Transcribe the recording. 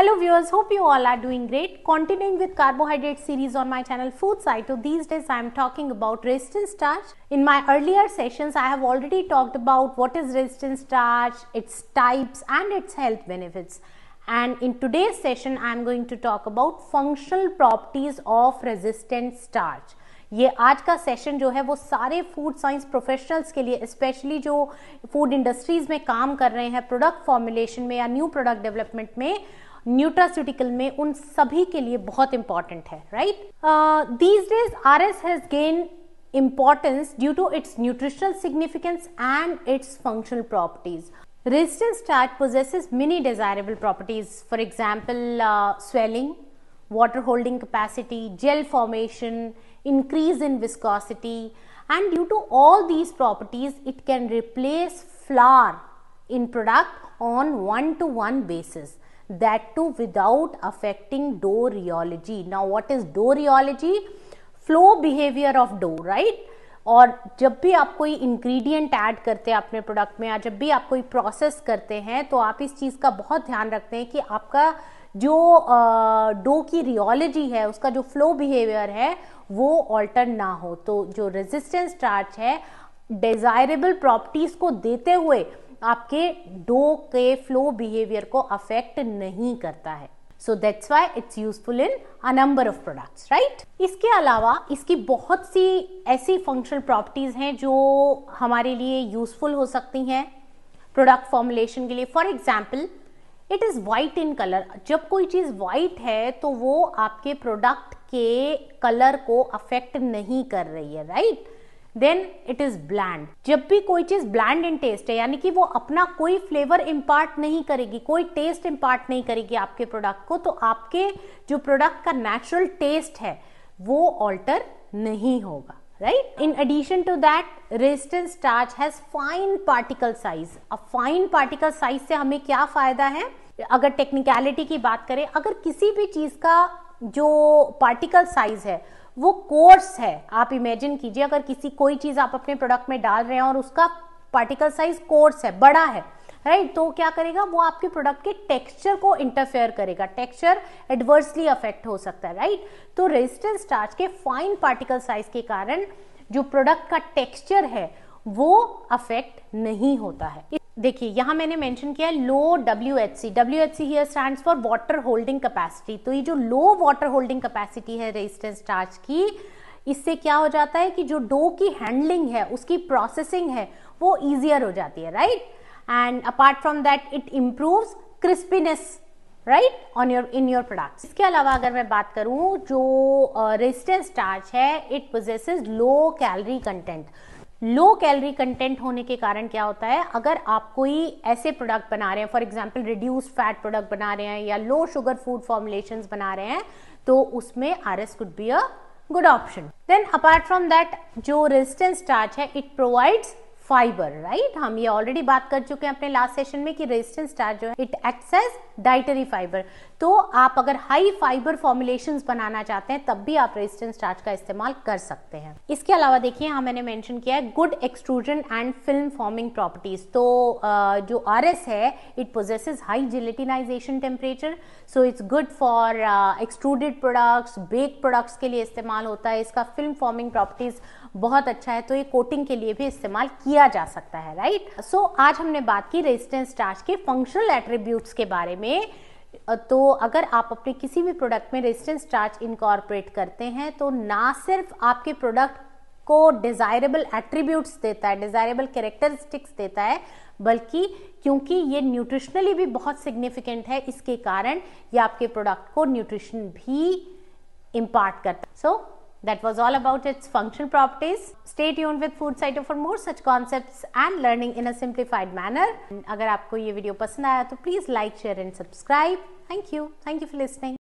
Hello viewers, hope you all are doing great. Continuing with carbohydrate series on my channel Food Cyto, these days I am talking about resistant starch. In my earlier sessions, I have already talked about what is resistant starch, its types and its health benefits. And in today's session, I am going to talk about functional properties of resistant starch. ये आज का session जो है वो सारे food science professionals के लिए, specially जो फूड इंडस्ट्रीज में काम कर रहे हैं, प्रोडक्ट फॉर्मुलेशन में या न्यू प्रोडक्ट डेवलपमेंट में, न्यूट्रास्यूटिकल में, उन सभी के लिए बहुत इंपॉर्टेंट है, right? These days RS has gain importance due to its nutritional significance and its functional properties. Resistant starch possesses many desirable properties, for example, swelling, water holding capacity, gel formation, increase in viscosity, and due to all these properties, it can replace flour in product on one-to-one basis. That too without affecting dough rheology. Now, what is dough rheology? Flow behaviour of dough, right? और जब भी आप कोई ingredient add करते हैं अपने product में या जब भी आप कोई प्रोसेस करते हैं तो आप इस चीज़ का बहुत ध्यान रखते हैं कि आपका जो डो की रियोलॉजी है, उसका जो फ्लो बिहेवियर है वो ऑल्टर ना हो. तो जो रेजिस्टेंट स्टार्च है डिजायरेबल प्रॉपर्टीज को देते हुए आपके डो के फ्लो बिहेवियर को अफेक्ट नहीं करता है. So that's why it's useful in a number of products, right? इसके अलावा इसकी बहुत सी ऐसी फंक्शनल प्रॉपर्टीज हैं जो हमारे लिए यूजफुल हो सकती हैं प्रोडक्ट फॉर्मुलेशन के लिए. For example, it is white in colour. जब कोई चीज वाइट है तो वो आपके प्रोडक्ट के कलर को अफेक्ट नहीं कर रही है, right? Then it is bland. जब भी कोई चीज ब्लैंड इन टेस्ट है, यानी कि वो अपना कोई फ्लेवर इम्पार्ट नहीं करेगी, कोई टेस्ट इम्पार्ट नहीं करेगी आपके प्रोडक्ट को, तो आपके जो प्रोडक्ट का नेचुरल टेस्ट है वो ऑल्टर नहीं होगा, right? In addition to that, resistant starch has fine particle size. अब फाइन पार्टिकल साइज से हमें क्या फायदा है? अगर टेक्निकलिटी की बात करें, अगर किसी भी चीज का जो पार्टिकल साइज है वो कोर्स है, आप इमेजिन कीजिए अगर कोई चीज आप अपने प्रोडक्ट में डाल रहे हैं और उसका पार्टिकल साइज कोर्स है, बड़ा है, राइट? तो क्या करेगा? वो आपके प्रोडक्ट के टेक्सचर को इंटरफेयर करेगा, टेक्सचर एडवर्सली अफेक्ट हो सकता है, राइट? तो रेजिस्टेंट स्टार्च के फाइन पार्टिकल साइज के कारण जो प्रोडक्ट का टेक्सचर है वो अफेक्ट नहीं होता है. देखिए यहां मैंने मेंशन किया लो WHC. WHC here stands for water holding capacity. तो ये जो लो वाटर होल्डिंग कैपेसिटी है रेजिस्टेंट स्टार्च की, इससे क्या हो जाता है कि जो डो की हैंडलिंग है, उसकी प्रोसेसिंग है, वो इजियर हो जाती है, right? And apart from that it improves crispiness, right, in your products. इसके अलावा अगर मैं बात करूं, जो रेजिस्टेंट स्टार्च है it possesses low calorie content. Low calorie content होने के कारण क्या होता है, अगर आप कोई ऐसे प्रोडक्ट बना रहे हैं, for example reduced fat product बना रहे हैं या लो शुगर फूड फॉर्मुलेशंस बना रहे हैं, तो उसमें RS could be a good option. Then apart from that, जो रेजिस्टेंट स्टार्च है इट प्रोवाइड्स फाइबर, राइट? हम ये ऑलरेडी बात कर चुके हैं अपने लास्ट सेशन में कि रेजिस्टेंट स्टार्च जो है it acts as dietary fibre. तो आप अगर हाई फाइबर फॉर्मुलेशंस बनाना चाहते हैं तब भी आप रेजिस्टेंट स्टार्च का इस्तेमाल कर सकते हैं. इसके अलावा देखिए यहाँ मैंने मेंशन किया है good extrusion and film forming properties. तो जो आरएस है it possesses high gelatinization temperature, so it's good for extruded products, bake products के लिए इस्तेमाल होता है. इसका फिल्म फॉर्मिंग प्रॉपर्टीज बहुत अच्छा है, तो ये कोटिंग के लिए भी इस्तेमाल किया जा सकता है, राइट? सो आज हमने बात की रेजिस्टेंट स्टार्च के फंक्शनल एट्रीब्यूट्स के बारे में. तो अगर आप अपने किसी भी प्रोडक्ट में रेजिस्टेंट स्टार्च इनकॉर्पोरेट करते हैं तो ना सिर्फ आपके प्रोडक्ट को डिजायरेबल एट्रीब्यूट्स देता है, डिजायरेबल कैरेक्टरिस्टिक्स देता है, बल्कि क्योंकि ये न्यूट्रिशनली भी बहुत सिग्निफिकेंट है, इसके कारण ये आपके प्रोडक्ट को न्यूट्रिशन भी इम्पार्ट करता है. सो that was all about its functional properties. Stay tuned with Food Cyto for more such concepts and learning in a simplified manner. अगर आपको ये वीडियो पसंद आया तो please like, share and subscribe. Thank you for listening.